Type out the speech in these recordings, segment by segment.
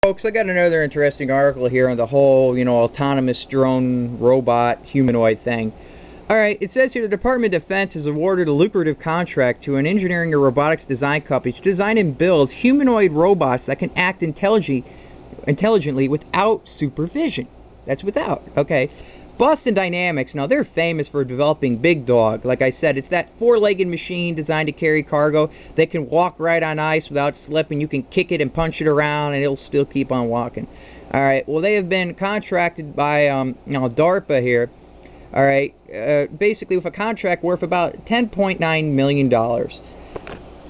Folks, I got another interesting article here on the whole, autonomous drone, robot, humanoid thing. Alright, it says here the Department of Defense has awarded a lucrative contract to an engineering and robotics design company to design and build humanoid robots that can act intelligently without supervision. That's without, okay? Boston Dynamics, now they're famous for developing Big Dog. Like I said, it's that four-legged machine designed to carry cargo that can walk right on ice without slipping. You can kick it and punch it around and it'll still keep on walking. Alright, well they have been contracted by DARPA here. Alright, basically with a contract worth about $10.9 million.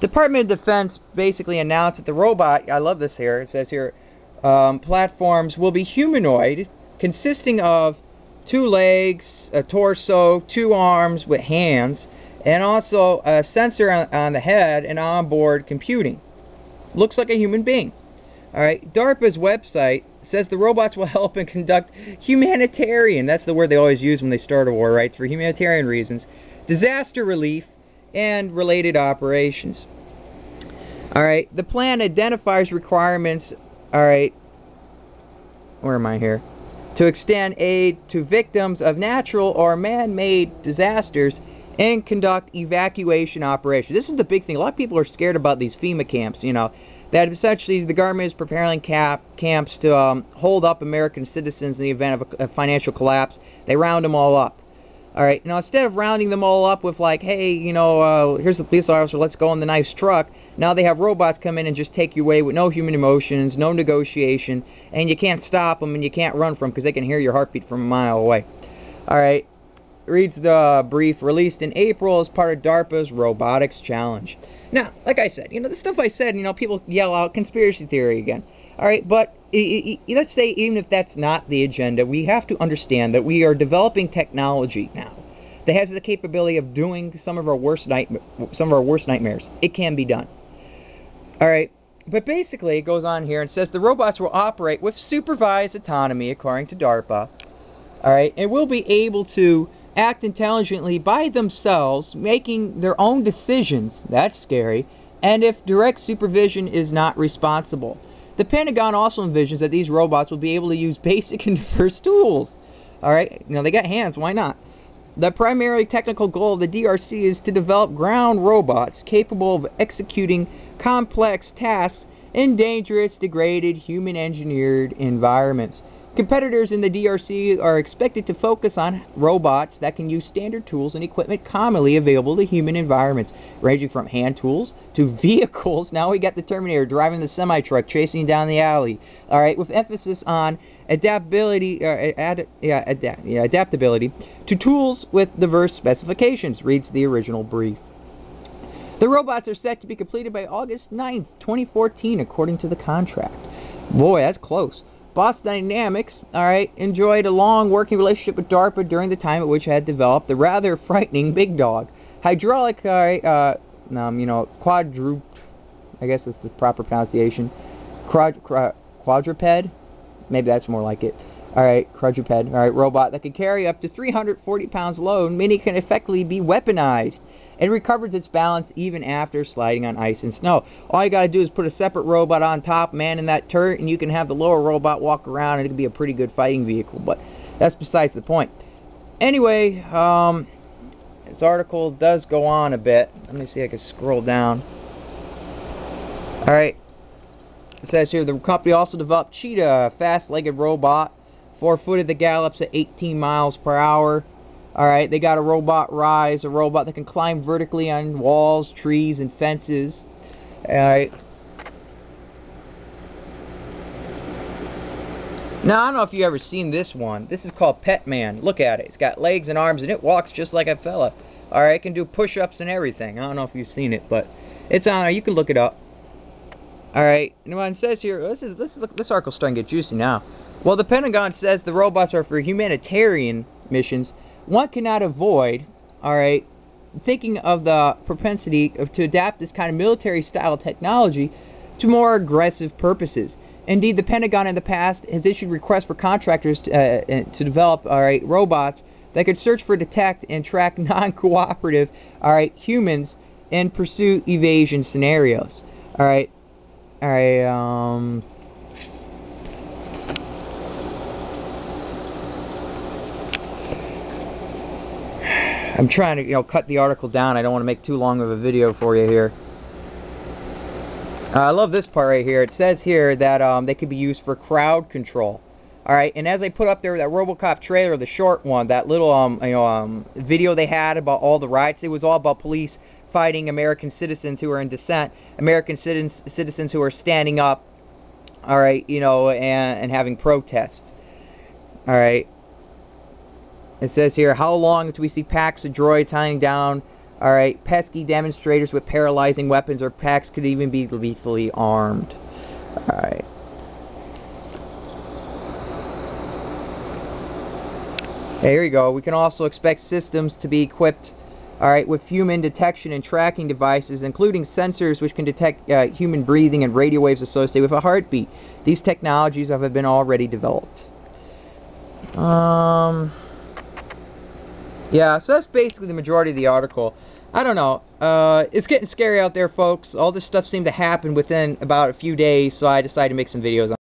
Department of Defense basically announced that the robot, I love this here, it says here, platforms will be humanoid, consisting of 2 legs, a torso, 2 arms with hands, and also a sensor on the head and onboard computing. Looks like a human being. Alright, DARPA's website says the robots will help and conduct humanitarian, that's the word they always use when they start a war, right? It's for humanitarian reasons, disaster relief, and related operations. Alright, the plan identifies requirements, alright, where am I here? To extend aid to victims of natural or man-made disasters and conduct evacuation operations. This is the big thing. A lot of people are scared about these FEMA camps, that essentially the government is preparing camps to hold up American citizens in the event of a financial collapse. They round them all up. Alright, now instead of rounding them all up with like, hey, here's the police officer, let's go in the nice truck, now they have robots come in and just take you away with no human emotions, no negotiation, and you can't stop them and you can't run from them because they can hear your heartbeat from a mile away. Alright, reads the brief released in April as part of DARPA's Robotics Challenge. Now, like I said, the stuff I said, people yell out conspiracy theory again. Alright, but let's say even if that's not the agenda, we have to understand that we are developing technology now that has the capability of doing some of our worst nightmares. It can be done. Alright, but basically it goes on here and says the robots will operate with supervised autonomy according to DARPA. Alright, and will be able to act intelligently by themselves, making their own decisions. That's scary. And if direct supervision is not responsible. The Pentagon also envisions that these robots will be able to use basic and diverse tools. Alright, they got hands, why not? The primary technical goal of the DRC is to develop ground robots capable of executing complex tasks in dangerous, degraded, human-engineered environments. Competitors in the DRC are expected to focus on robots that can use standard tools and equipment commonly available to human environments, ranging from hand tools to vehicles. Now we got the Terminator driving the semi-truck, chasing down the alley. All right, with emphasis on adaptability to tools with diverse specifications, reads the original brief. The robots are set to be completed by August 9th, 2014, according to the contract. Boy, that's close. Boston Dynamics, alright, enjoyed a long working relationship with DARPA during the time at which it had developed the rather frightening Big Dog. Hydraulic, quadruped, I guess that's the proper pronunciation. Quadruped? Maybe that's more like it. Alright, quadruped, alright, robot that can carry up to 340 pounds load, meaning it can effectively be weaponized. It recovers its balance even after sliding on ice and snow. All you gotta do is put a separate robot on top, man in that turret, and you can have the lower robot walk around and it can be a pretty good fighting vehicle, but that's besides the point. Anyway, this article does go on a bit. Let me see if I can scroll down. Alright. It says here, the company also developed Cheetah, a fast-legged robot, 4-footed that gallops at 18 miles per hour. Alright, they got a robot Rise, a robot that can climb vertically on walls, trees, and fences. Alright. Now, I don't know if you've ever seen this one. This is called Pet Man. Look at it. It's got legs and arms, and it walks just like a fella. Alright, it can do push-ups and everything. I don't know if you've seen it, but it's on there. You can look it up. Alright, and what it says here, this article's starting to get juicy now. Well, the Pentagon says the robots are for humanitarian missions. One cannot avoid, alright, thinking of the propensity to adapt this kind of military-style technology to more aggressive purposes. Indeed, the Pentagon in the past has issued requests for contractors to develop, alright, robots that could search for, detect, and track non-cooperative, alright, humans and pursue evasion scenarios. Alright, I'm trying to, cut the article down. I don't want to make too long of a video for you here. I love this part right here. It says here that they could be used for crowd control. All right, and as I put up there that RoboCop trailer, the short one, that little video they had about all the riots, it was all about police fighting American citizens who are in dissent, American citizens who are standing up, all right, and having protests. All right. It says here, how long until we see packs of droids hunting down, all right, pesky demonstrators with paralyzing weapons, or packs could even be lethally armed. All right. Here you go. We can also expect systems to be equipped, all right, with human detection and tracking devices, including sensors which can detect human breathing and radio waves associated with a heartbeat. These technologies have been already developed. Yeah, so that's basically the majority of the article. I don't know. It's getting scary out there, folks. All this stuff seemed to happen within about a few days, so I decided to make some videos on it.